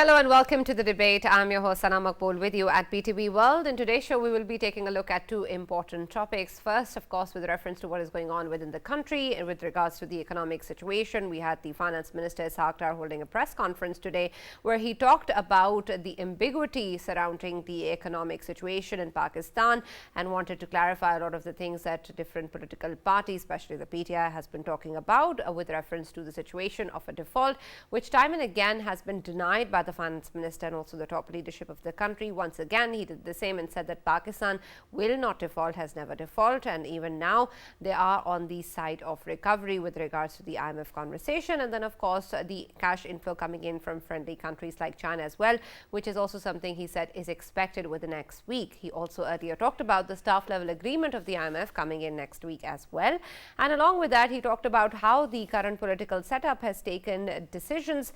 Hello and welcome to the debate. I'm your host Sana Makbul with you at PTV World. In today's show, we will be taking a look at two important topics. First, of course, with reference to what is going on within the country and with regards to the economic situation. We had the Finance Minister Ishaq Dar holding a press conference today where he talked about the ambiguity surrounding the economic situation in Pakistan and wanted to clarify a lot of the things that different political parties, especially the PTI, has been talking about with reference to the situation of a default, which time and again has been denied by the Finance Minister and also the top leadership of the country. Once again, he did the same and said that Pakistan will not default, has never default, and even now they are on the side of recovery with regards to the IMF conversation. And then, of course, the cash inflow coming in from friendly countries like China as well, which is also something he said is expected within the next week. He also earlier talked about the staff level agreement of the IMF coming in next week as well. And along with that, he talked about how the current political setup has taken decisions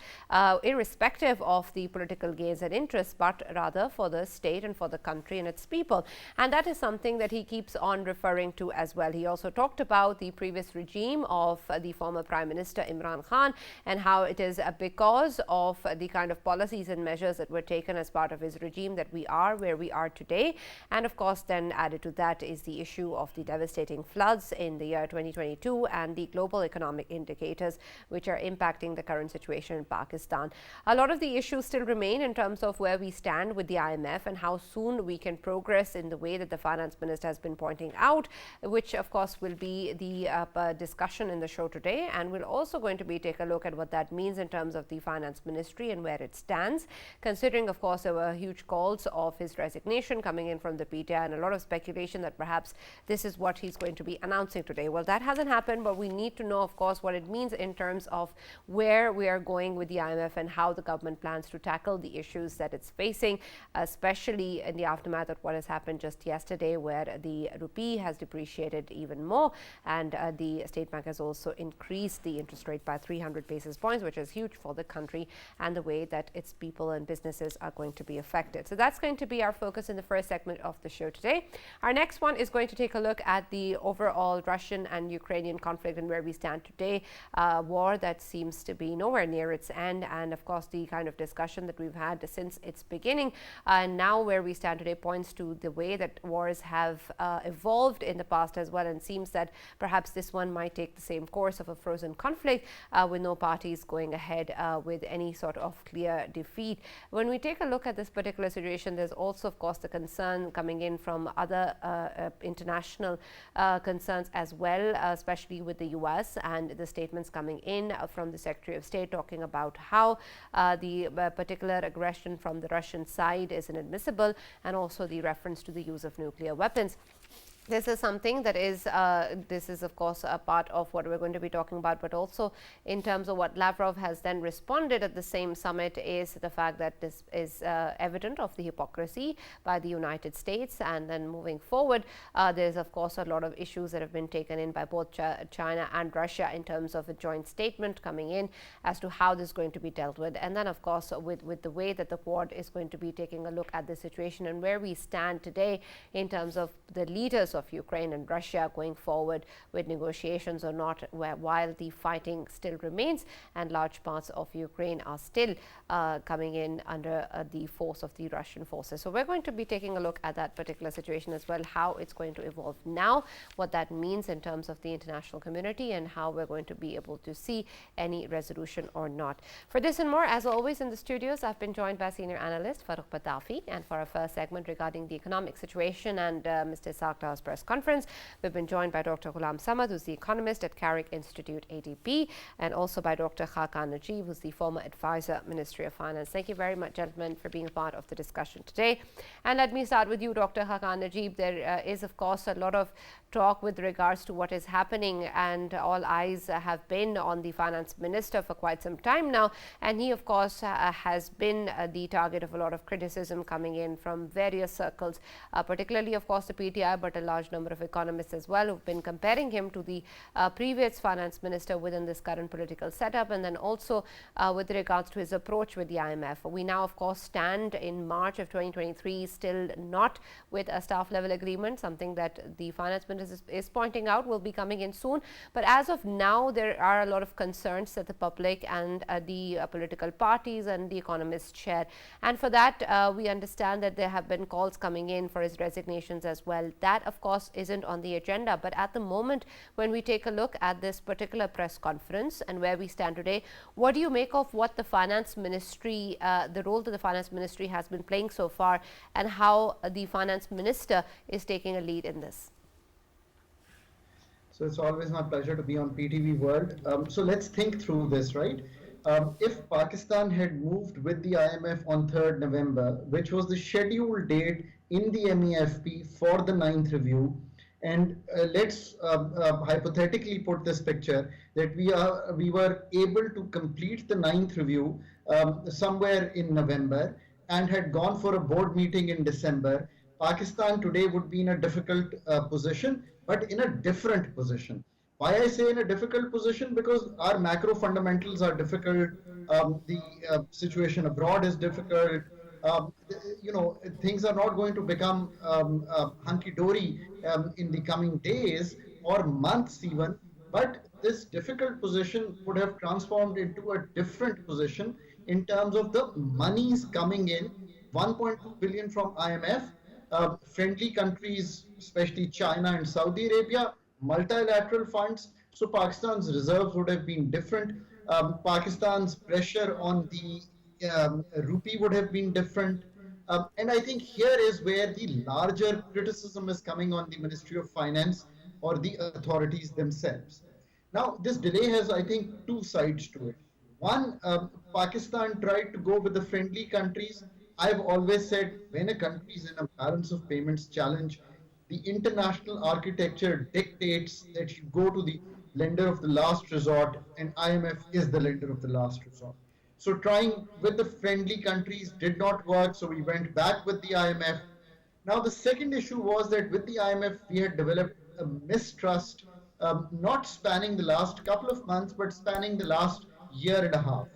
irrespective of the political gains and interests, but rather for the state and for the country and its people. And that is something that he keeps on referring to as well. He also talked about the previous regime of the former Prime Minister Imran Khan and how it is because of the kind of policies and measures that were taken as part of his regime that we are where we are today. And of course, then added to that is the issue of the devastating floods in the year 2022 and the global economic indicators which are impacting the current situation in Pakistan. A lot of the issues still remain in terms of where we stand with the IMF and how soon we can progress in the way that the Finance Minister has been pointing out, which of course will be the discussion in the show today. And we're also going to take a look at what that means in terms of the Finance Ministry and where it stands, considering of course there were huge calls of his resignation coming in from the PTI and a lot of speculation that perhaps this is what he's going to be announcing today. Well, that hasn't happened, but we need to know of course what it means in terms of where we are going with the IMF and how the government plans to tackle the issues that it's facing, especially in the aftermath of what has happened just yesterday, where the rupee has depreciated even more, and the State Bank has also increased the interest rate by 300 basis points, which is huge for the country and the way that its people and businesses are going to be affected. So that's going to be our focus in the first segment of the show today. Our next one is going to take a look at the overall Russian and Ukrainian conflict and where we stand today, war that seems to be nowhere near its end, and of course the kind of discussion that we've had since its beginning and now where we stand today points to the way that wars have evolved in the past as well, and seems that perhaps this one might take the same course of a frozen conflict with no parties going ahead with any sort of clear defeat. When we take a look at this particular situation, there's also of course the concern coming in from other international concerns as well, especially with the US, and the statements coming in from the Secretary of State talking about how the particular aggression from the Russian side is inadmissible, and also the reference to the use of nuclear weapons. This is something that is, this is of course a part of what we're going to be talking about, but also in terms of what Lavrov has then responded at the same summit is the fact that this is evident of the hypocrisy by the United States. And then moving forward, there's of course a lot of issues that have been taken in by both China and Russia in terms of a joint statement coming in as to how this is going to be dealt with. And then of course with the way that the Quad is going to be taking a look at the situation and where we stand today in terms of the leaders of Ukraine and Russia going forward with negotiations or not, while the fighting still remains and large parts of Ukraine are still coming in under the force of the Russian forces. So we're going to be taking a look at that particular situation as well, how it's going to evolve now, what that means in terms of the international community, and how we're going to be able to see any resolution or not. For this and more, as always in the studios, I've been joined by senior analyst Farooq Patafi, and for our first segment regarding the economic situation and Mr. Ishaq Dar's press conference, we've been joined by Dr. Ghulam Samad, who's the economist at Carrick Institute ADP, and also by Dr. Hakan Najib, who's the former advisor, Ministry of Finance. Thank you very much, gentlemen, for being a part of the discussion today. And let me start with you, Dr. Hakan Najib. There is, of course, a lot of talk with regards to what is happening, and all eyes have been on the finance minister for quite some time now, and he of course has been the target of a lot of criticism coming in from various circles, particularly of course the PTI, but a large number of economists as well who've been comparing him to the previous finance minister within this current political setup, and then also with regards to his approach with the IMF. We now, of course, stand in March of 2023 still not with a staff level agreement, something that the finance minister is pointing out will be coming in soon. But as of now, there are a lot of concerns that the public and the political parties and the economists share. And for that, we understand that there have been calls coming in for his resignations as well. That, of course, isn't on the agenda. But at the moment, when we take a look at this particular press conference and where we stand today, what do you make of what the finance ministry, the role that the finance ministry has been playing so far, and how the finance minister is taking a lead in this? So it's always my pleasure to be on PTV World. So let's think through this, right? If Pakistan had moved with the IMF on 3rd November, which was the scheduled date in the MEFP for the ninth review, and let's hypothetically put this picture that we were able to complete the ninth review somewhere in November and had gone for a board meeting in December, Pakistan today would be in a difficult position, but in a different position. Why I say in a difficult position? Because our macro fundamentals are difficult. The situation abroad is difficult. Things are not going to become hunky dory in the coming days or months even. But this difficult position would have transformed into a different position in terms of the monies coming in. 1.2 billion from IMF, friendly countries, especially China and Saudi Arabia, multilateral funds. So Pakistan's reserves would have been different. Pakistan's pressure on the rupee would have been different. And I think here is where the larger criticism is coming on the Ministry of Finance or the authorities themselves. Now, this delay has, I think, two sides to it. One, Pakistan tried to go with the friendly countries. I've always said when a country is in a balance of payments challenge, the international architecture dictates that you go to the lender of the last resort, and IMF is the lender of the last resort. So trying with the friendly countries did not work, so we went back with the IMF. Now, the second issue was that with the IMF, we had developed a mistrust, not spanning the last couple of months, but spanning the last year and a half.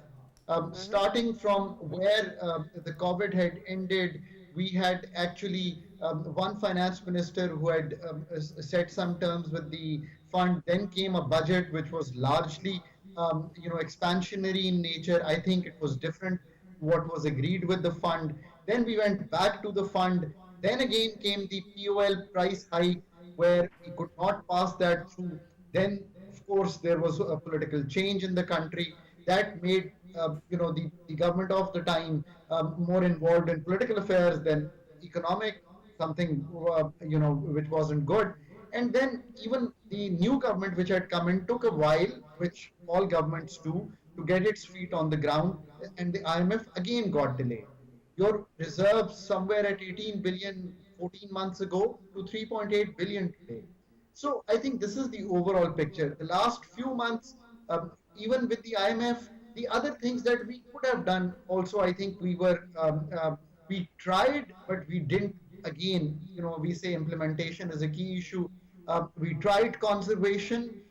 Starting from where the COVID had ended, we had actually one finance minister who had set some terms with the fund. Then came a budget which was largely, expansionary in nature. I think it was different what was agreed with the fund. Then we went back to the fund. Then again came the POL price hike where we could not pass that through. Then, of course, there was a political change in the country that made the government of the time more involved in political affairs than economic, something which wasn't good. And then even the new government which had come in took a while, which all governments do, to get its feet on the ground, and the IMF again got delayed. Your reserves somewhere at 18 billion 14 months ago to 3.8 billion today. So I think this is the overall picture. The last few months, even with the IMF, the other things that we could have done also, I think we tried, but we didn't. Again, we say implementation is a key issue. We tried conservation,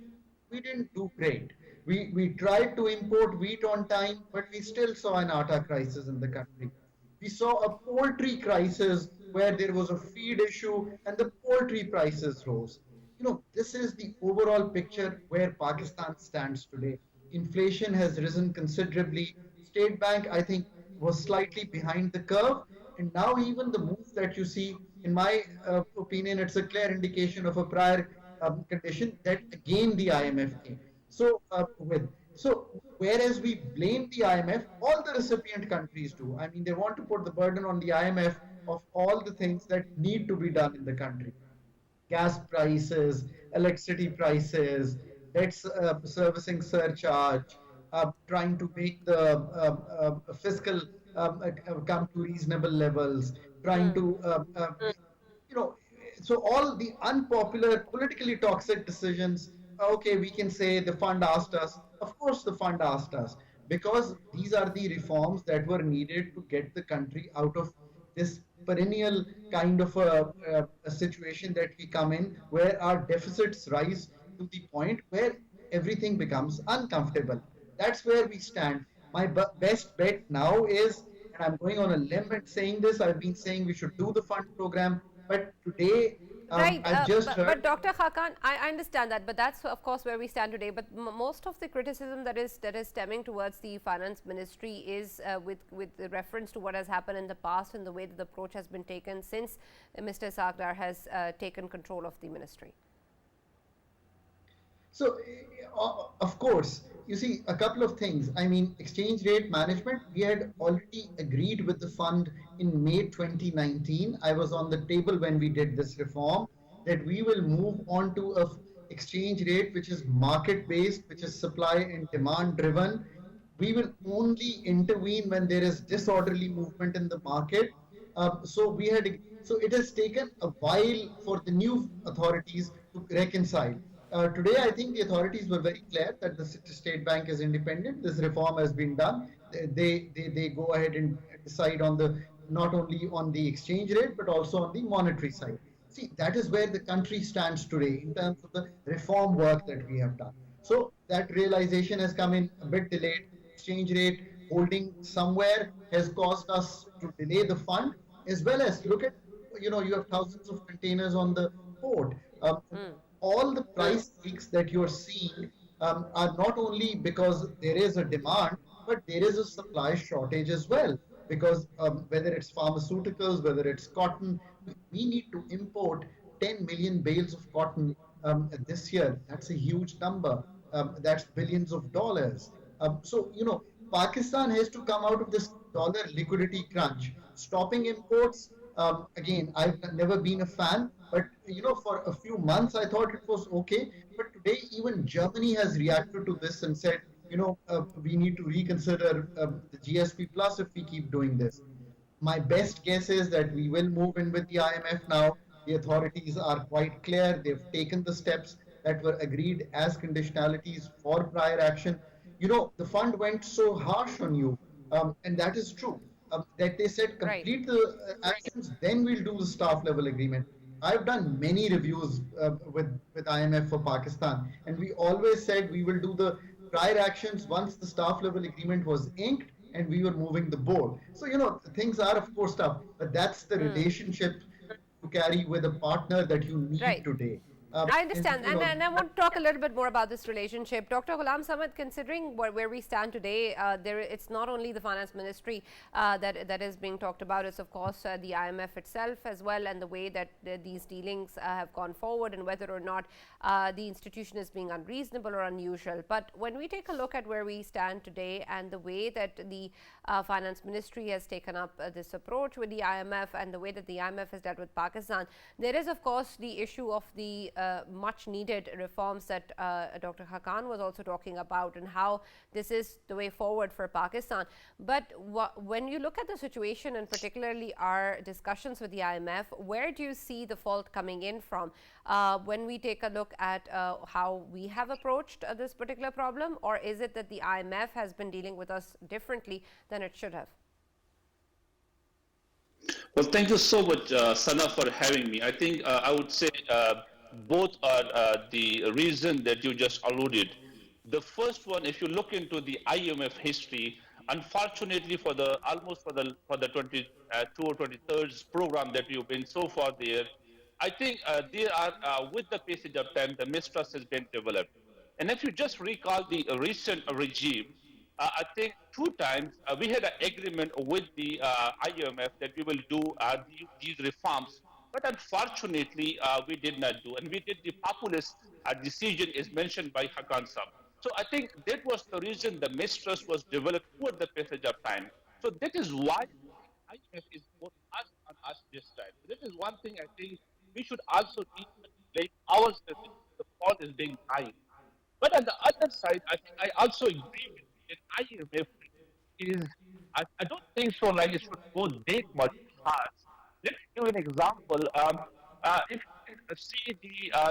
we didn't do great. We tried to import wheat on time, but we still saw an atta crisis in the country. We saw a poultry crisis where there was a feed issue and the poultry prices rose. This is the overall picture where Pakistan stands today. Inflation has risen considerably. State Bank, I think, was slightly behind the curve. And now even the move that you see, in my opinion, it's a clear indication of a prior condition that again the IMF came. So whereas we blame the IMF, all the recipient countries do. I mean, they want to put the burden on the IMF of all the things that need to be done in the country: gas prices, electricity prices, debt servicing surcharge, trying to make the fiscal come to reasonable levels, trying to, you know, so all the unpopular, politically toxic decisions. Okay, we can say the fund asked us. Of course, the fund asked us because these are the reforms that were needed to get the country out of this perennial kind of a situation that we come in where our deficits rise to the point where everything becomes uncomfortable. That's where we stand. My best bet now is, and I'm going on a limb and saying this, I've been saying we should do the fund program, but today Right, I've just but heard. Dr. Hakan, I understand that, but that's of course where we stand today. But most of the criticism that is stemming towards the finance ministry is with the reference to what has happened in the past and the way that the approach has been taken since Mr. Sakdar has taken control of the ministry. So, of course, you see a couple of things. I mean, exchange rate management, we had already agreed with the fund in May 2019. I was on the table when we did this reform that we will move on to a exchange rate which is market based, which is supply and demand driven. We will only intervene when there is disorderly movement in the market. So it has taken a while for the new authorities to reconcile. Today, I think the authorities were very clear that the state bank is independent. This reform has been done. They go ahead and decide on the not only on the exchange rate but also on the monetary side. See, that is where the country stands today in terms of the reform work that we have done. So that realization has come in a bit delayed. Exchange rate holding somewhere has caused us to delay the fund, as well as look at, you have thousands of containers on the port. All the price hikes that you're seeing are not only because there is a demand, but there is a supply shortage as well. Because whether it's pharmaceuticals, whether it's cotton, we need to import 10 million bales of cotton this year. That's a huge number. That's billions of dollars. So, Pakistan has to come out of this dollar liquidity crunch. Stopping imports, again, I've never been a fan, but for a few months I thought it was okay. But today, even Germany has reacted to this and said, we need to reconsider the GSP plus if we keep doing this. My best guess is that we will move in with the IMF now. The authorities are quite clear. They've taken the steps that were agreed as conditionalities for prior action. The fund went so harsh on you, and that is true. That they said Right. complete the actions, then we'll do the staff level agreement. I've done many reviews with IMF for Pakistan, and we always said we will do the prior actions once the staff level agreement was inked and we were moving the board. So, things are, of course, tough, but that's the relationship you carry with a partner that you need Right. today. I And, understand, and I want to talk a little bit more about this relationship. Dr. Ghulam Samad, considering where we stand today, it's not only the finance ministry that is being talked about, it's of course the IMF itself as well, and the way that these dealings have gone forward, and whether or not the institution is being unreasonable or unusual. But when we take a look at where we stand today and the way that the finance ministry has taken up this approach with the IMF and the way that the IMF has dealt with Pakistan, there is of course the issue of the much needed reforms that Dr. Hakan was also talking about, and how this is the way forward for Pakistan. But when you look at the situation, and particularly our discussions with the IMF, where do you see the fault coming in from? When we take a look at how we have approached this particular problem, or is it that the IMF has been dealing with us differently than it should have? Well, thank you so much, Sana, for having me. I think I would say both are the reason that you just alluded. The first one, if you look into the IMF history, unfortunately for the almost for the 22 or 23rd program that we've been so far there, I think they are with the passage of time, the mistrust has been developed. And if you just recall the recent regime, I think two times we had an agreement with the IMF that we will do these reforms, but unfortunately we did not do, and we did the populist decision is mentioned by Hakan Sab. So I think that was the reason the mistrust was developed over the passage of time. So that is why I think IMF is more us on us this time. So that is one thing I think we should also need to blame ourselves. The fault is being high. But on the other side, I think I also agree with you that IMF is, I don't think so, like it should go that much hard. Let me give you an example. If you see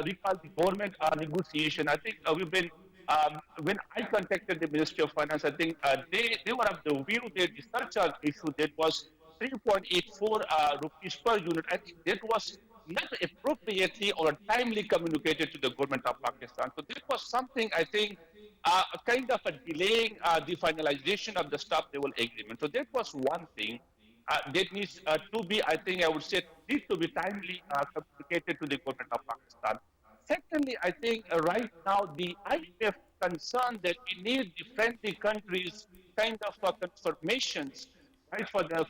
we call the government negotiation, I think we've been, when I contacted the Ministry of Finance, I think they were of the view that the surcharge issue that was 3.84 rupees per unit. I think that was not appropriately or timely communicated to the government of Pakistan. So that was something I think a kind of a delaying the finalization of the stop level agreement. So that was one thing that needs to be, I think, I would say, need to be timely communicated to the government of Pakistan. Secondly, I think right now the IMF concerned that we need the friendly countries kind of confirmations, right, for the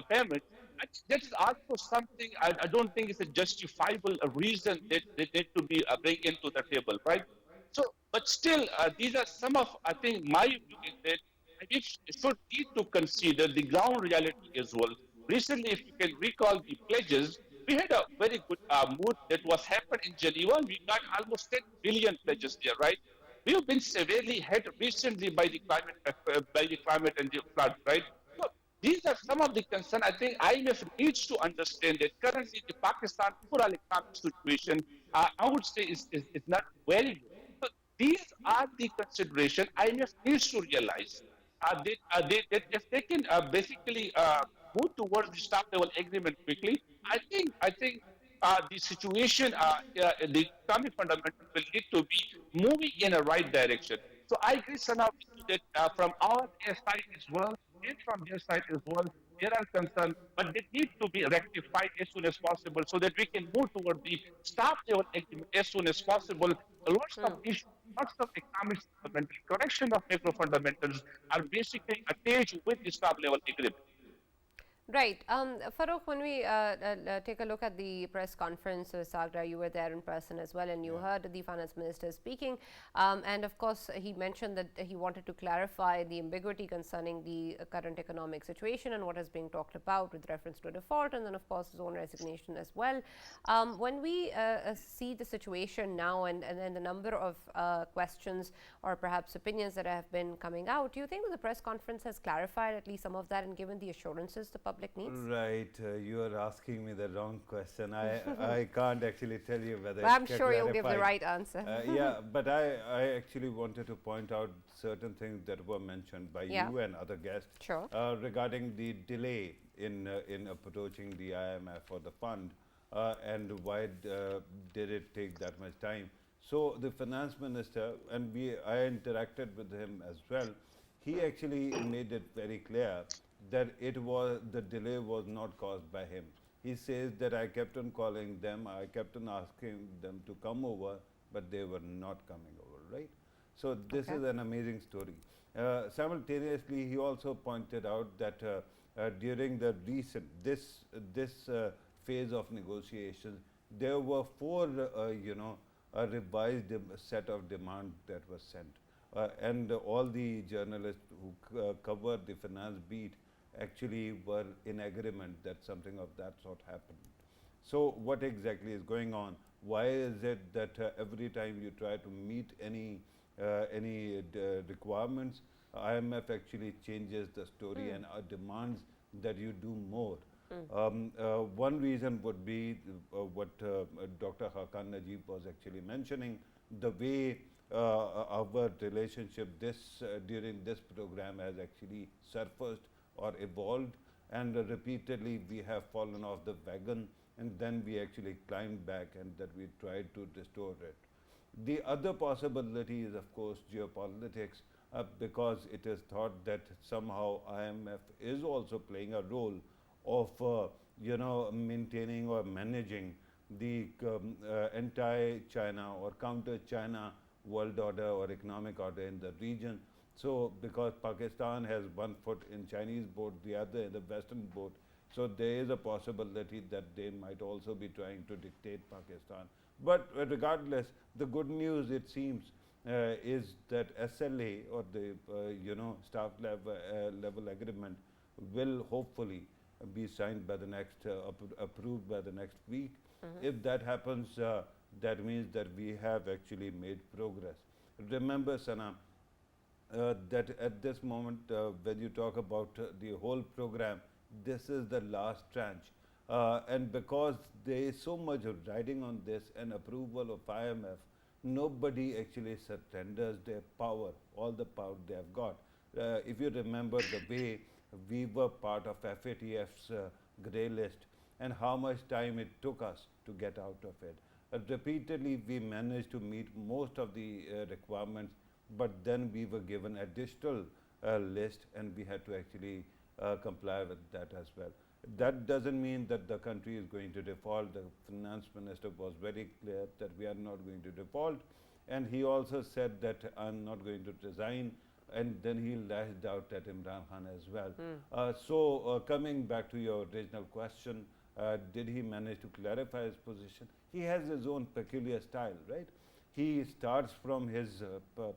payment. I think that is also something I don't think is a justifiable reason that they need to be bring into the table, right? So, but still, these are some of I think my view is that it should need to consider the ground reality as well. Recently, if you can recall the pledges, we had a very good mood that was happened in Geneva. We got almost 10 billion pledges there, right? We have been severely hit recently by the climate and the flood, right? So these are some of the concerns. I think IMF needs to understand that currently the Pakistan overall economic situation, I would say, is not very good. So these are the consideration IMF needs to realize that if they can basically move towards the staff level agreement quickly, I think the situation, the economic fundamentals will need to be moving in a right direction. So I agree, Sana, with you that from our side as well, and from their side as well, there are concerns, but they need to be rectified as soon as possible so that we can move toward the staff level agreement as soon as possible. Lots of issues, lots of economic fundamental correction of macro fundamentals are basically attached with the staff level agreement. Right. Farooq, when we take a look at the press conference, Sagra, you were there in person as well, and you Yeah. heard the finance minister speaking. And of course, he mentioned that he wanted to clarify the ambiguity concerning the current economic situation and what is being talked about with reference to default, and then, of course, his own resignation as well. When we see the situation now and then the number of questions or perhaps opinions that have been coming out, do you think that the press conference has clarified at least some of that and given the assurances the public needs? Right, you are asking me the wrong question. I can't actually tell you whether Well, it's I'm sure you'll give the clarified. right answer. Yeah, but I actually wanted to point out certain things that were mentioned by Yeah, you and other guests sure. regarding the delay in approaching the IMF or the fund, and why did it take that much time. So the finance minister, and I interacted with him as well, he actually made it very clear that the delay was not caused by him. He says that I kept on calling them, I kept on asking them to come over, but they were not coming over, right? So this Okay. is an amazing story. Simultaneously, he also pointed out that during the recent this phase of negotiations, there were four, a revised set of demands that was sent. And all the journalists who cover the finance beat actually were in agreement that something of that sort happened. So, what exactly is going on? Why is it that every time you try to meet any requirements, IMF actually changes the story and demands that you do more? One reason would be what Dr. Hakan Najib was actually mentioning, the way our relationship during this program has actually surfaced or evolved, and repeatedly we have fallen off the wagon, and then we actually climbed back and that we tried to restore it. The other possibility is, of course, geopolitics, because it is thought that somehow IMF is also playing a role of maintaining or managing the anti-China or counter-China world order or economic order in the region. So, because Pakistan has one foot in Chinese boat, the other in the Western boat, so there is a possibility that they might also be trying to dictate Pakistan. But regardless, the good news, it seems, is that SLA or the staff level agreement will hopefully be signed by the next approved by the next week. If that happens, that means that we have actually made progress. Remember, Sana, that at this moment, when you talk about the whole program, this is the last tranche. And because there is so much riding on this and approval of IMF, nobody actually surrenders their power, all the power they have got. If you remember the way we were part of FATF's grey list, and how much time it took us to get out of it. Repeatedly, we managed to meet most of the requirements, but then we were given additional list, and we had to actually comply with that as well. That doesn't mean that the country is going to default. The finance minister was very clear that we are not going to default, and he also said that I'm not going to resign, and then he lashed out at Imran Khan as well. Coming back to your original question, did he manage to clarify his position? He has his own peculiar style, right? He starts from his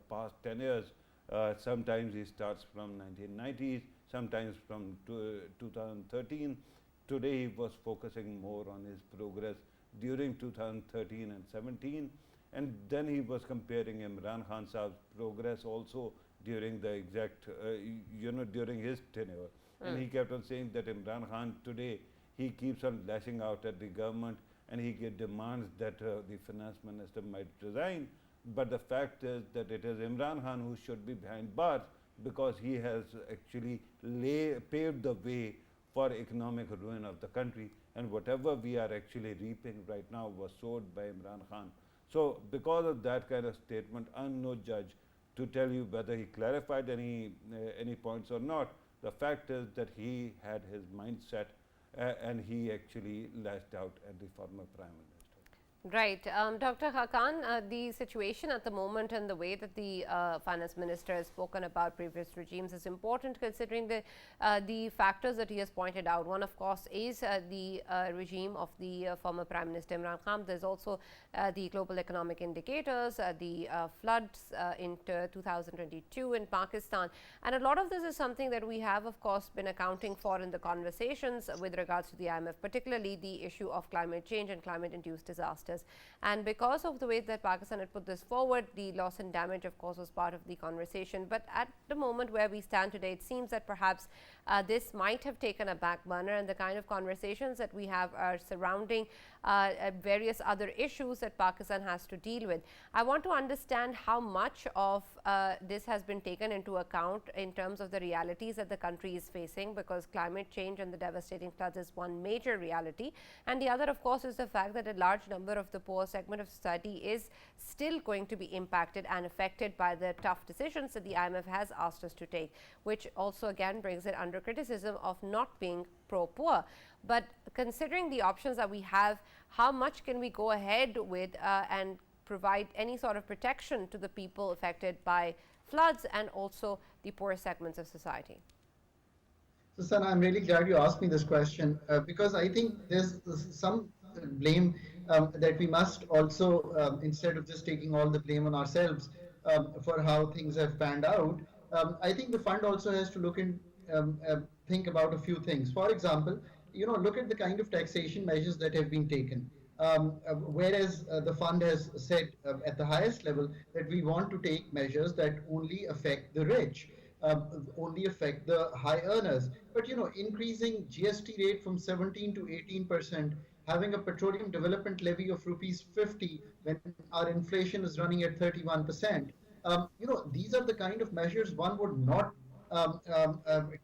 past tenures. Sometimes he starts from 1990s, sometimes from 2013. Today he was focusing more on his progress during 2013 and 17, and then he was comparing Imran Khan Saab's progress also during the exact, during his tenure. And he kept on saying that Imran Khan today, he keeps on lashing out at the government, and he demands that the finance minister might resign. But the fact is that it is Imran Khan who should be behind bars, because he has actually paved the way for economic ruin of the country, and whatever we are actually reaping right now was sowed by Imran Khan. So because of that kind of statement, I'm no judge to tell you whether he clarified any points or not. The fact is that he had his mindset, and he actually lashed out at the former Prime Minister. Right. Dr. Hakan, the situation at the moment and the way that the finance minister has spoken about previous regimes is important, considering the factors that he has pointed out. One, of course, is the regime of the former Prime Minister Imran Khan. There's also the global economic indicators, the floods in 2022 in Pakistan. And a lot of this is something that we have, of course, been accounting for in the conversations with regards to the IMF, particularly the issue of climate change and climate-induced disasters. And because of the way that Pakistan had put this forward, the loss and damage, of course, was part of the conversation. But at the moment where we stand today, it seems that perhaps this might have taken a back burner, and the kind of conversations that we have are surrounding various other issues that Pakistan has to deal with. I want to understand how much of this has been taken into account in terms of the realities that the country is facing, because climate change and the devastating floods is one major reality, and the other, of course, is the fact that a large number of the poor segment of society is still going to be impacted and affected by the tough decisions that the IMF has asked us to take, which also again brings it under criticism of not being pro-poor. But considering the options that we have, how much can we go ahead with and provide any sort of protection to the people affected by floods and also the poor segments of society? So, Sana, I'm really glad you asked me this question, because I think there's some blame that we must also, instead of just taking all the blame on ourselves for how things have panned out, I think the fund also has to look in, think about a few things. For example, look at the kind of taxation measures that have been taken. Whereas the fund has said at the highest level that we want to take measures that only affect the rich, only affect the high earners. But increasing GST rate from 17 to 18%, having a petroleum development levy of rupees 50 when our inflation is running at 31%. These are the kind of measures one would not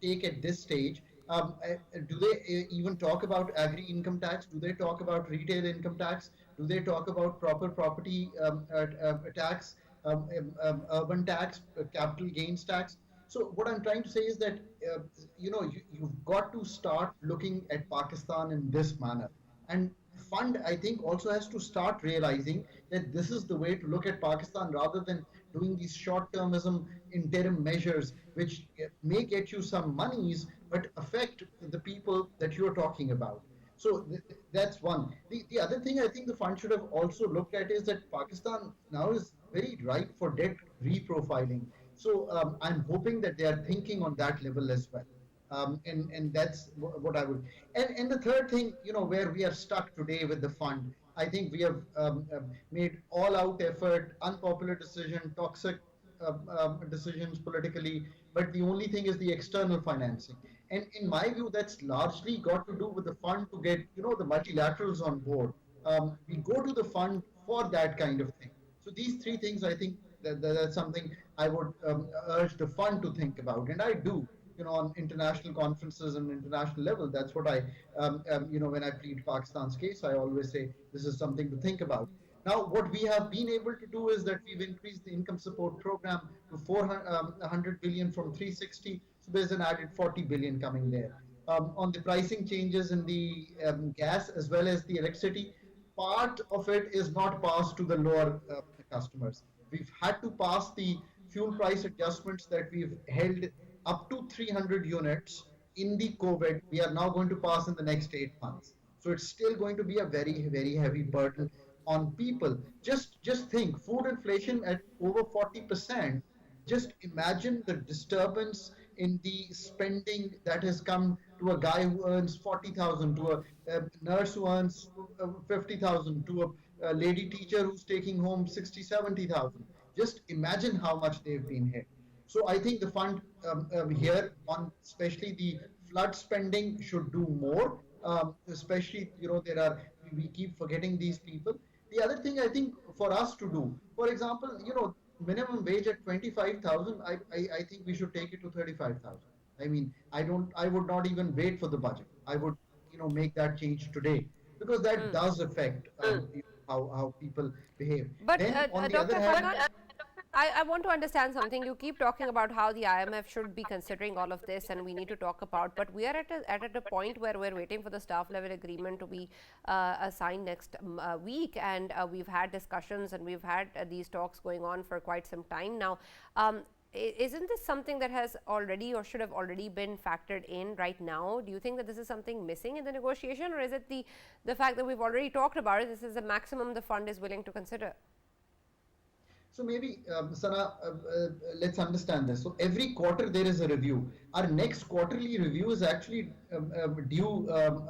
take at this stage. Do they even talk about agri income tax? Do they talk about retail income tax? Do they talk about proper property tax, urban tax, capital gains tax? So what I'm trying to say is that you've got to start looking at Pakistan in this manner, and fund, I think, also has to start realizing that this is the way to look at Pakistan, rather than doing these short-termism interim measures which may get you some monies but affect the people that you're talking about. So that's one. The other thing I think the fund should have also looked at is that Pakistan now is very ripe for debt reprofiling. So I'm hoping that they are thinking on that level as well. And that's what I would. And the third thing, where we are stuck today with the fund, I think we have made all-out effort, unpopular decision, toxic decisions politically, but the only thing is the external financing. And in my view, that's largely got to do with the fund to get, the multilaterals on board. We go to the fund for that kind of thing. So these three things, I think that's something I would urge the fund to think about, and I do. on international conferences and international level. That's what when I plead Pakistan's case, I always say this is something to think about. Now, what we have been able to do is that we've increased the income support program to 400 billion from 360. So there's an added 40 billion coming there. On the pricing changes in the gas as well as the electricity, part of it is not passed to the lower customers. We've had to pass the fuel price adjustments that we've held up to 300 units in the COVID. We are now going to pass in the next 8 months. So it's still going to be a very, very heavy burden on people. Just think, food inflation at over 40%. Just imagine the disturbance in the spending that has come to a guy who earns 40,000, to a nurse who earns 50,000, to a lady teacher who's taking home 60, 70,000. Just imagine how much they've been hit. So I think the fund here on especially the flood spending should do more. Especially, we keep forgetting these people. The other thing I think for us to do, for example, minimum wage at 25,000, I think we should take it to 35,000. I mean, I would not even wait for the budget. I would, make that change today, because that does affect how people behave. But Then on the other Dr. hand, Khalkan, I want to understand something. You keep talking about how the IMF should be considering all of this, and we need to talk about. But we are at a point where we're waiting for the staff level agreement to be signed next week, and we've had discussions and we've had these talks going on for quite some time now. Isn't this something that has already or should have already been factored in right now? Do you think that this is something missing in the negotiation, or is it the fact that we've already talked about it? This is the maximum the fund is willing to consider. So maybe, Sana, let's understand this. So every quarter there is a review. Our next quarterly review is actually due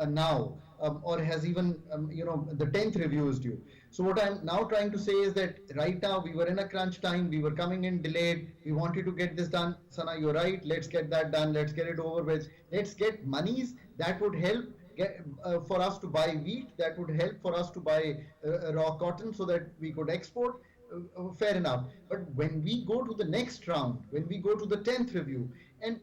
now, or has even, the 10th review is due. So what I'm now trying to say is that right now we were in a crunch time. We were coming in delayed. We wanted to get this done. Sana, you're right. Let's get that done. Let's get it over with. Let's get monies that would help for us to buy wheat, that would help for us to buy raw cotton so that we could export. Fair enough. But when we go to the next round, when we go to the 10th review, and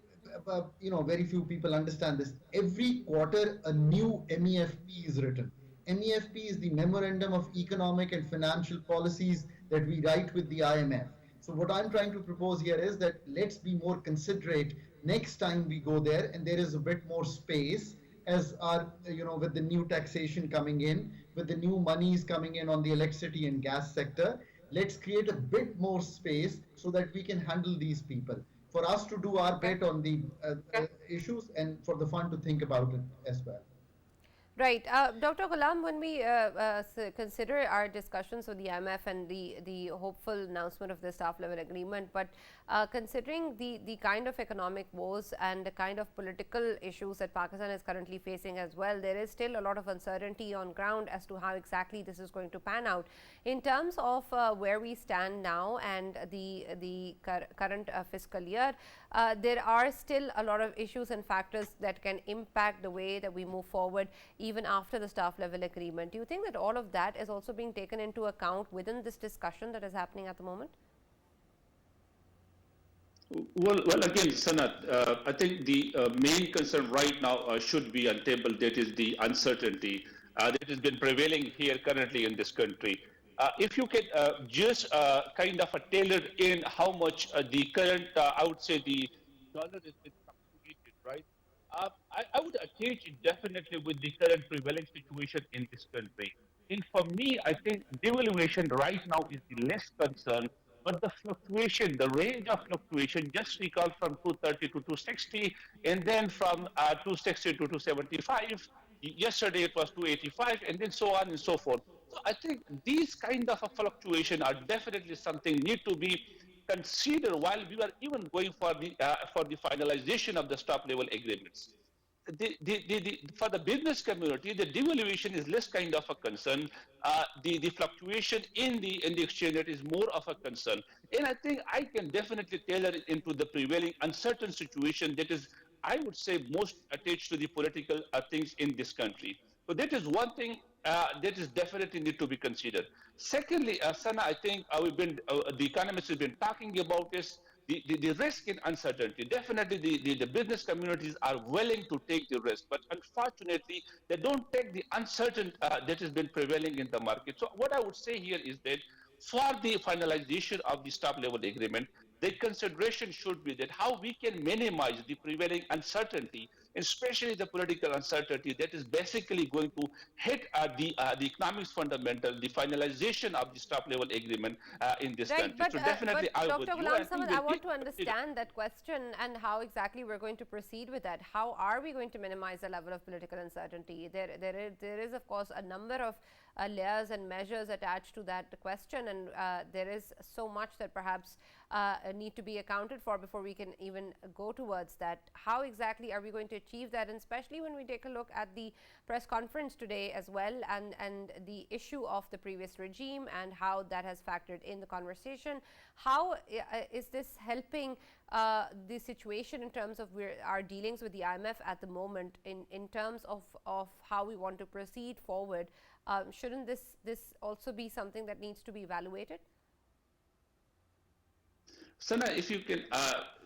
very few people understand this, every quarter a new MEFP is written. MEFP is the Memorandum of Economic and Financial Policies that we write with the IMF. So what I'm trying to propose here is that let's be more considerate next time we go there, and there is a bit more space as our, with the new taxation coming in, with the new monies coming in on the electricity and gas sector. Let's create a bit more space so that we can handle these people. For us to do our bit on the issues, and for the fund to think about it as well. Right. Dr. Ghulam, when we consider our discussions with the IMF and the hopeful announcement of the staff level agreement, but considering the kind of economic woes and the kind of political issues that Pakistan is currently facing as well, there is still a lot of uncertainty on ground as to how exactly this is going to pan out. In terms of where we stand now and the current fiscal year, there are still a lot of issues and factors that can impact the way that we move forward even after the staff level agreement. Do you think that all of that is also being taken into account within this discussion that is happening at the moment? Well, again, Sanat, I think the main concern right now should be on table. That is the uncertainty that has been prevailing here currently in this country. If you can just kind of tailor in how much the current, I would say the dollar is fluctuated, right? I would attach it definitely with the current prevailing situation in this country. And for me, I think devaluation right now is the less concern, but the fluctuation, the range of fluctuation, just recall from 230 to 260, and then from 260 to 275. Yesterday it was 285, and then so on and so forth. So I think these kind of a fluctuation are definitely something need to be considered while we are even going for the finalization of the stop level agreements. For the business community, the devaluation is less kind of a concern. The fluctuation in the exchange rate is more of a concern. And I think I can definitely tailor it into the prevailing uncertain situation that is, I would say, most attached to the political things in this country. So that is one thing that is definitely need to be considered. Secondly, Sana, I think the economists have been talking about this. the risk in uncertainty. Definitely, the business communities are willing to take the risk, but unfortunately, they don't take the uncertainty that has been prevailing in the market. So, what I would say here is that for the finalization of the staff level agreement, the consideration should be that how we can minimize the prevailing uncertainty, especially the political uncertainty that is basically going to hit the economics fundamental, the finalization of the staff level agreement in this Right, country. So definitely, but I Dr. with you, Ghulam and we Samad, will I want keep. to understand that question and how exactly we're going to proceed with that. How are we going to minimize the level of political uncertainty? There is of course, a number of layers and measures attached to that question, and there is so much that perhaps need to be accounted for before we can even go towards that. How exactly are we going to achieve that? And especially when we take a look at the press conference today as well, and the issue of the previous regime and how that has factored in the conversation. How is this helping the situation in terms of our dealings with the IMF at the moment, in terms of how we want to proceed forward? Shouldn't this also be something that needs to be evaluated? Sana, if you can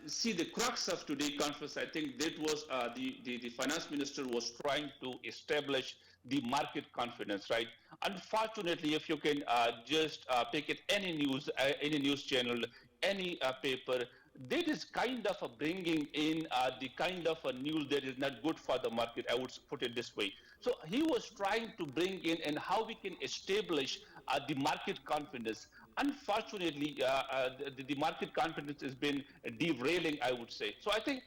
see the crux of today's conference, I think that was the finance minister was trying to establish the market confidence, right? Unfortunately, if you can just pick it any news channel, any paper, that is kind of a bringing in the kind of a news that is not good for the market. I would put it this way. So he was trying to bring in and how we can establish the market confidence. Unfortunately, the market confidence has been derailing, I would say. So I think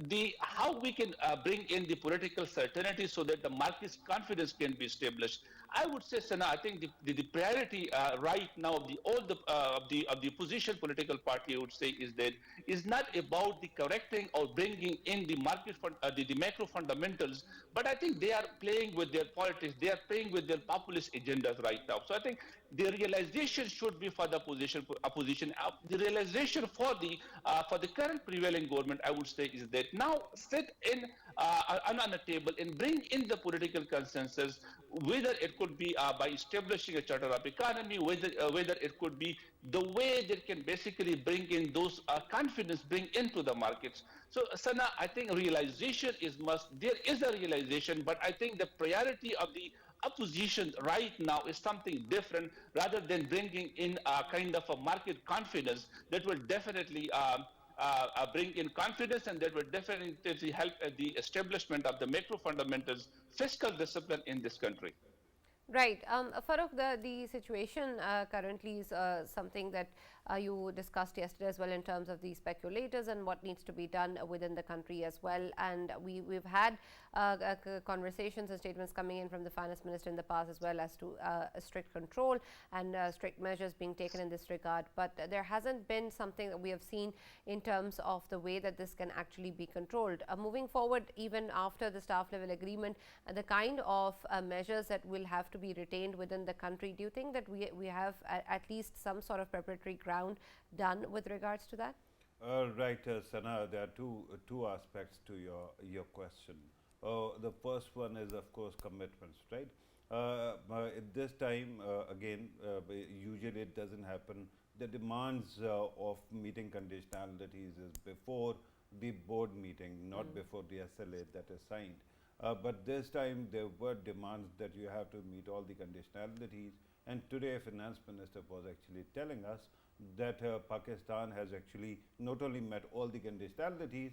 the how we can bring in the political certainty so that the market's confidence can be established. I would say, Sana, I think the priority right now of the all the of the opposition political party, I would say, is that is not about the correcting or bringing in the market the macro fundamentals, but I think they are playing with their politics. They are playing with their populist agendas right now. So I think the realization should be for the opposition. The realization for the current prevailing government, I would say, is that now sit in on a table and bring in the political consensus, whether it could be by establishing a charter of economy, whether it could be the way that can basically bring in those confidence, bring into the markets. So, Sana, I think realization is must. There is a realization, but I think the priority of the opposition right now is something different rather than bringing in a kind of a market confidence that will definitely bring in confidence and that will definitely help the establishment of the macro fundamentals, fiscal discipline in this country. Right. Farooq, the situation currently is something that you discussed yesterday as well, in terms of the speculators and what needs to be done within the country as well. And we've had conversations and statements coming in from the finance minister in the past as well, as to strict control and strict measures being taken in this regard. But there hasn't been something that we have seen in terms of the way that this can actually be controlled. Moving forward, even after the staff level agreement, the kind of measures that will have to be retained within the country, do you think that we have at least some sort of preparatory ground done with regards to that? Right, Sana, there are two aspects to your question. The first one is, of course, commitments, right? At this time, again, usually it doesn't happen. The demands of meeting conditionalities is before the board meeting, not before the SLA that is signed. But this time there were demands that you have to meet all the conditionalities. And today, Finance Minister was actually telling us that Pakistan has actually not only met all the conditionalities,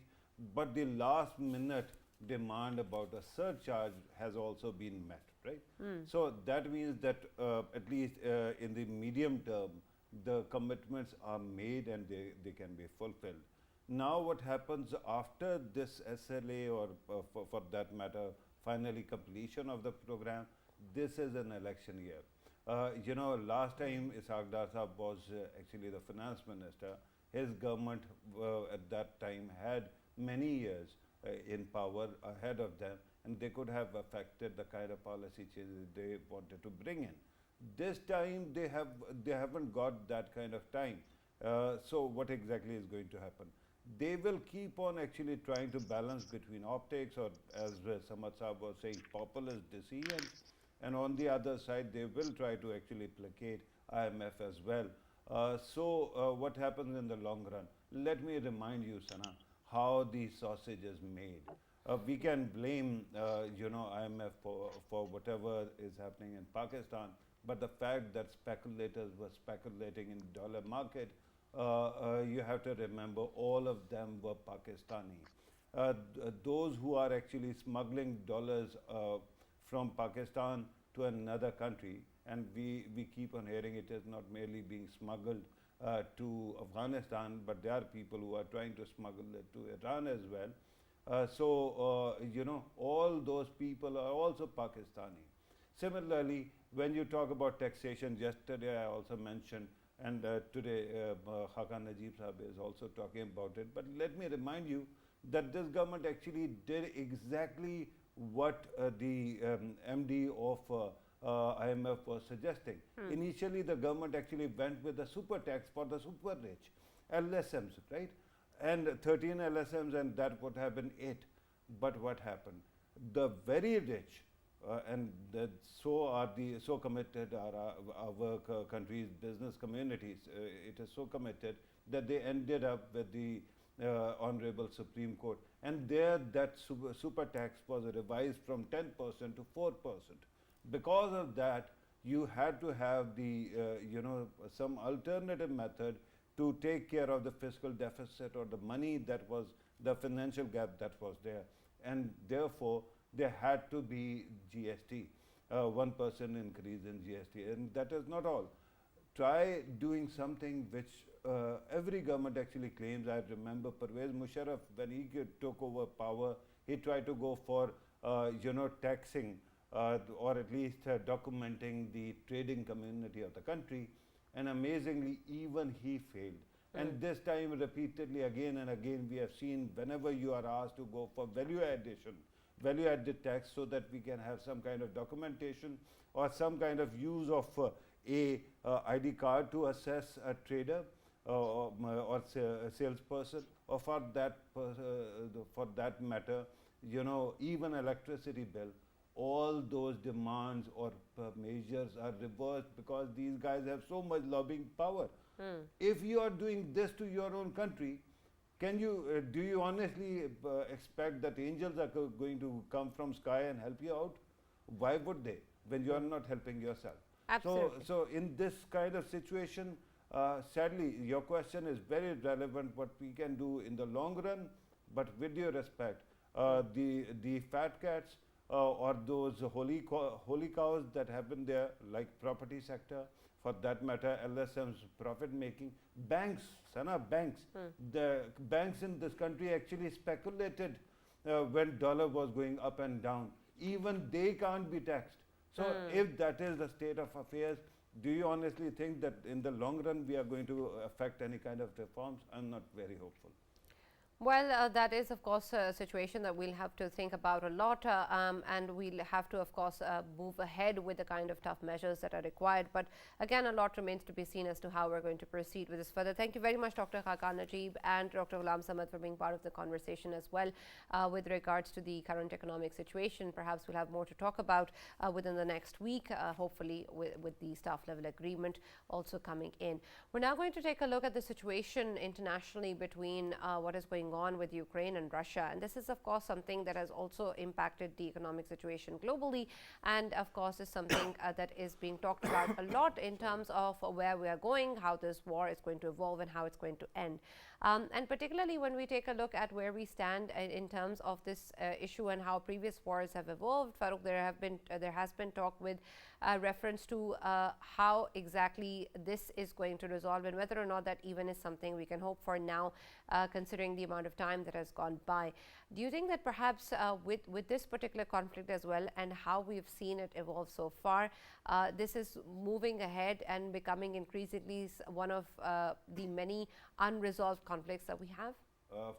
but the last minute demand about a surcharge has also been met, right? So that means that at least in the medium term, the commitments are made and they can be fulfilled. Now, what happens after this SLA, or for that matter, finally completion of the program? This is an election year. Last time Ishaq Dar Saab was actually the finance minister. His government at that time had many years in power ahead of them, and they could have affected the kind of policy changes they wanted to bring in. This time they haven't got that kind of time. So what exactly is going to happen? They will keep on actually trying to balance between optics, or as Samad Saab was saying, populist decisions, and on the other side they will try to actually placate IMF as well. So what happens in the long run? let me remind you, Sana, how the sausage is made. We can blame, IMF for whatever is happening in Pakistan, but the fact that speculators were speculating in dollar market, you have to remember all of them were Pakistani. Those who are actually smuggling dollars from Pakistan to another country, and we keep on hearing it is not merely being smuggled to Afghanistan, but there are people who are trying to smuggle it to Iran as well. All those people are also Pakistani. Similarly, when you talk about taxation, yesterday I also mentioned, and today Hakan Najib Sahib is also talking about it. But let me remind you that this government actually did exactly what the MD of IMF was suggesting. Initially, the government actually went with a super tax for the super rich, LSMs, right? And 13 LSMs, and that would have been it. But what happened? The very rich, and so committed are our country's business communities. It is so committed that they ended up with the Honorable Supreme Court, and there that super tax was revised from 10% to 4%. Because of that, you had to have the some alternative method to take care of the fiscal deficit or the money that was the financial gap that was there, and therefore there had to be GST, 1% increase in GST, and that is not all. Try doing something which every government actually claims. I remember Pervez Musharraf, when he took over power, he tried to go for taxing or at least documenting the trading community of the country, and amazingly, even he failed. And this time, repeatedly, again and again, we have seen whenever you are asked to go for value added tax, so that we can have some kind of documentation or some kind of use of a ID card to assess a trader or a salesperson, or for that matter, even electricity bill. All those demands or measures are reversed because these guys have so much lobbying power. If you are doing this to your own country, can you do you honestly expect that angels are going to come from sky and help you out? Why would they when you are not helping yourself? Absolutely. So in this kind of situation, sadly, your question is very relevant. What we can do in the long run, but with your respect, the fat cats or those holy cows that happen there, like property sector, for that matter, LSM's profit making, banks, Sana, banks, the banks in this country actually speculated when dollar was going up and down. Even they can't be taxed. So if that is the state of affairs, do you honestly think that in the long run we are going to affect any kind of reforms? I'm not very hopeful. Well, that is, of course, a situation that we'll have to think about a lot, and we'll have to, of course, move ahead with the kind of tough measures that are required. But again, a lot remains to be seen as to how we're going to proceed with this further. Thank you very much, Dr. Hakan Najib and Dr. Ghulam Samad, for being part of the conversation as well with regards to the current economic situation. Perhaps we'll have more to talk about within the next week, hopefully with the staff level agreement also coming in. We're now going to take a look at the situation internationally between what is going on with Ukraine and Russia. And this is, of course, something that has also impacted the economic situation globally, and of course is something that is being talked about a lot in terms of where we are going, how this war is going to evolve, and how it's going to end. And particularly when we take a look at where we stand in terms of this issue and how previous wars have evolved, Farooq, there has been talk with reference to how exactly this is going to resolve, and whether or not that even is something we can hope for now, considering the amount of time that has gone by. Do you think that perhaps with this particular conflict as well, and how we've seen it evolve so far, this is moving ahead and becoming increasingly one of the many unresolved conflicts that we have?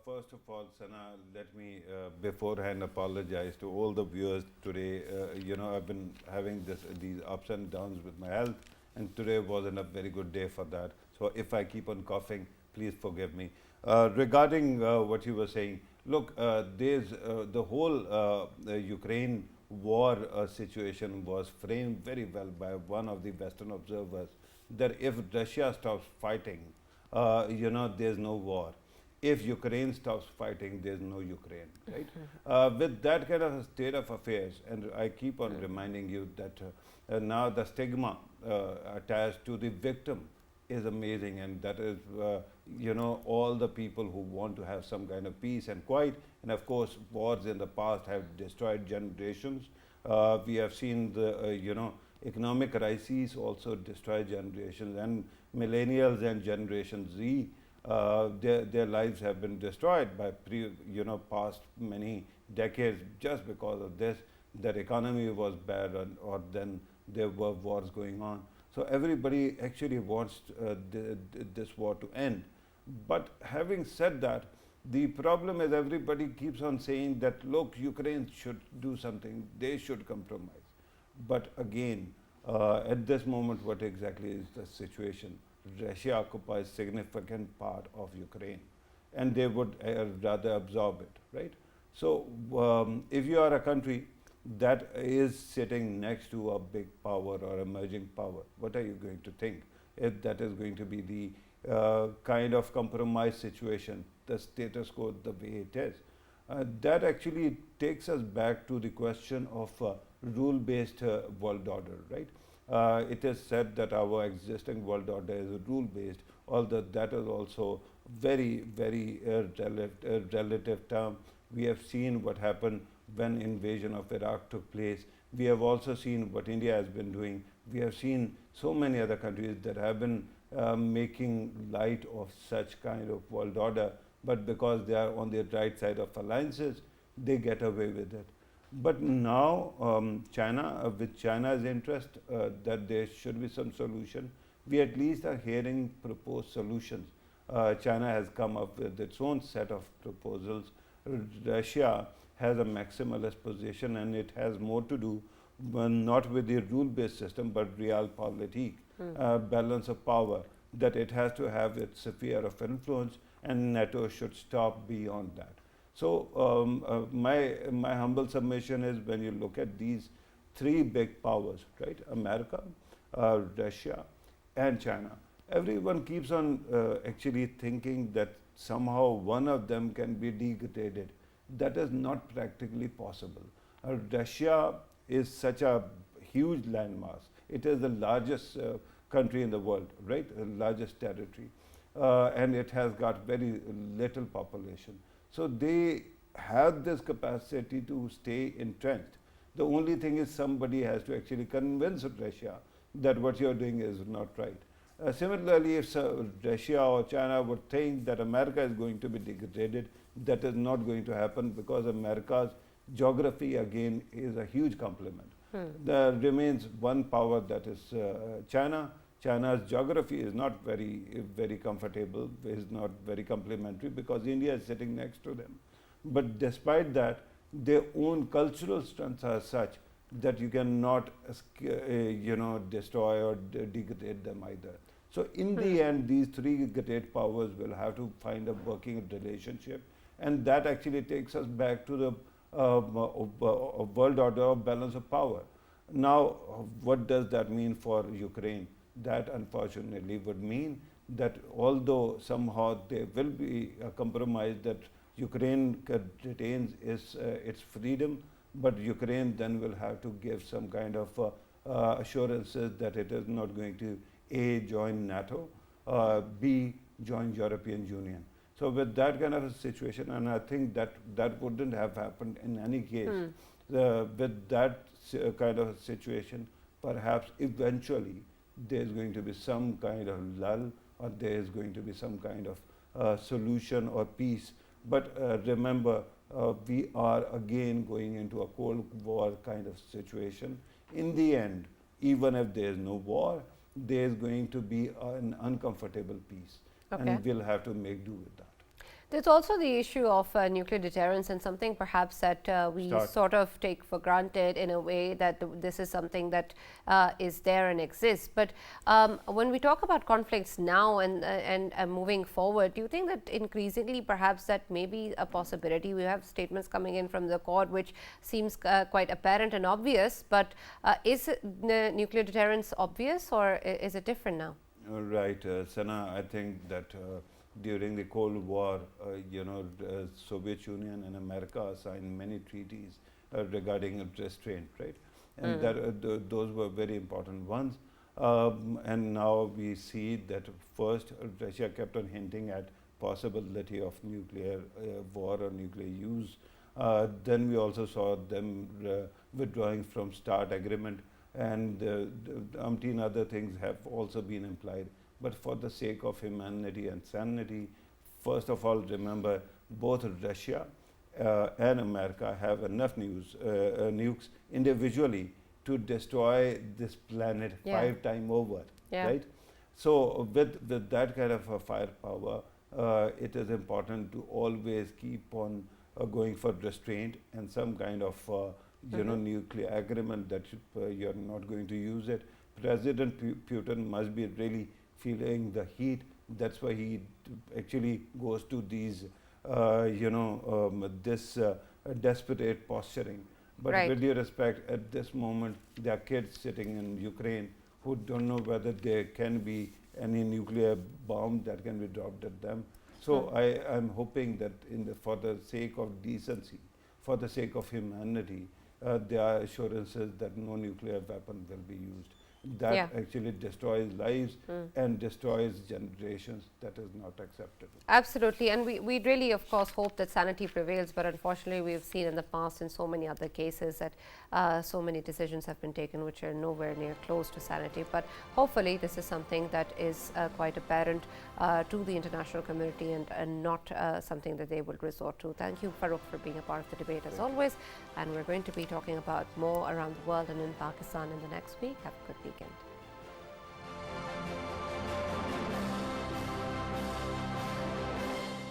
First of all, Sana, let me beforehand apologize to all the viewers today. I've been having these ups and downs with my health, and today wasn't a very good day for that. So if I keep on coughing, please forgive me. Regarding what you were saying, look, there's the whole Ukraine war situation was framed very well by one of the Western observers, that if Russia stops fighting, there's no war. if Ukraine stops fighting, there's no Ukraine, right? With that kind of a state of affairs, and I keep on reminding you that now the stigma attached to the victim is amazing, and that is, all the people who want to have some kind of peace and quiet. And of course, wars in the past have destroyed generations. We have seen the, economic crises also destroy generations, and millennials and Generation Z, their lives have been destroyed by past many decades just because of this. Their economy was bad, or then there were wars going on. So everybody actually wants this war to end. But having said that, the problem is everybody keeps on saying that, look, Ukraine should do something, they should compromise. But again, at this moment, what exactly is the situation? Russia occupies significant part of Ukraine, and they would rather absorb it, right? So if you are a country that is sitting next to a big power or emerging power, what are you going to think? If that is going to be the kind of compromise situation, the status quo the way it is, that actually takes us back to the question of rule-based world order, right? It is said that our existing world order is rule-based, although that is also very, very relative term. We have seen what happened when invasion of Iraq took place. We have also seen what India has been doing. We have seen so many other countries that have been making light of such kind of world order, but because they are on the right side of alliances, they get away with it. But now China, with China's interest that there should be some solution, we at least are hearing proposed solutions. China has come up with its own set of proposals. Russia has a maximalist position, and it has more to do not with the rule-based system, but realpolitik, balance of power, that it has to have its sphere of influence, and NATO should stop beyond that. So my humble submission is, when you look at these three big powers, right, America, Russia, and China, everyone keeps on actually thinking that somehow one of them can be degraded. That is not practically possible. Russia is such a huge landmass. It is the largest country in the world, right? The largest territory. And it has got very little population. So they have this capacity to stay entrenched. The only thing is, somebody has to actually convince Russia that what you're doing is not right. Similarly, if Russia or China would think that America is going to be degraded, that is not going to happen, because America's geography again is a huge complement. There remains one power, that is China. China's geography is not very comfortable, is not very complementary, because India is sitting next to them. But despite that, their own cultural strengths are such that you cannot destroy or degrade them either. So in the end, these three great powers will have to find a working relationship, and that actually takes us back to the world order of balance of power. Now, what does that mean for Ukraine? That unfortunately would mean that although somehow there will be a compromise, that Ukraine retains its freedom, but Ukraine then will have to give some kind of assurances that it is not going to A, join NATO, B, join European Union. So with that kind of a situation, and I think that wouldn't have happened in any case, with that kind of a situation, perhaps eventually there is going to be some kind of lull, or there is going to be some kind of solution or peace. But remember, we are again going into a Cold War kind of situation. In the end, even if there is no war, there is going to be an uncomfortable peace, and we'll have to make do with that. There's also the issue of nuclear deterrence, and something perhaps that we sort of take for granted in a way, that this is something that is there and exists. But when we talk about conflicts now and moving forward, do you think that increasingly perhaps that may be a possibility? We have statements coming in from the court which seems quite apparent and obvious, but is nuclear deterrence obvious, or is it different now? Right, Sana, I think that during the Cold War, Soviet Union and America signed many treaties regarding restraint, right? And that those were very important ones. And now we see that first Russia kept on hinting at possibility of nuclear war or nuclear use. Then we also saw them withdrawing from START agreement, and umpteen other things have also been implied. But for the sake of humanity and sanity, first of all, remember both Russia and America have enough nukes individually to destroy this planet Yeah. 5 times over, Yeah. right? So with that kind of a firepower, it is important to always keep on going for restraint and some kind of nuclear agreement that you're not going to use it. President Putin must be really feeling the heat. That's why he actually goes to these this desperate posturing. But Right. with due respect, at this moment, there are kids sitting in Ukraine who don't know whether there can be any nuclear bomb that can be dropped at them. So I am hoping that for the sake of decency, for the sake of humanity, there are assurances that no nuclear weapon will be used. That Yeah. actually destroys lives and destroys generations. That is not acceptable. Absolutely, and we really, of course, hope that sanity prevails. But unfortunately, we've seen in the past in so many other cases that so many decisions have been taken which are nowhere near close to sanity. But hopefully, this is something that is quite apparent to the international community and not something that they will resort to. Thank you, Farooq, for being a part of the debate as always. And we're going to be talking about more around the world and in Pakistan in the next week. Have a good weekend.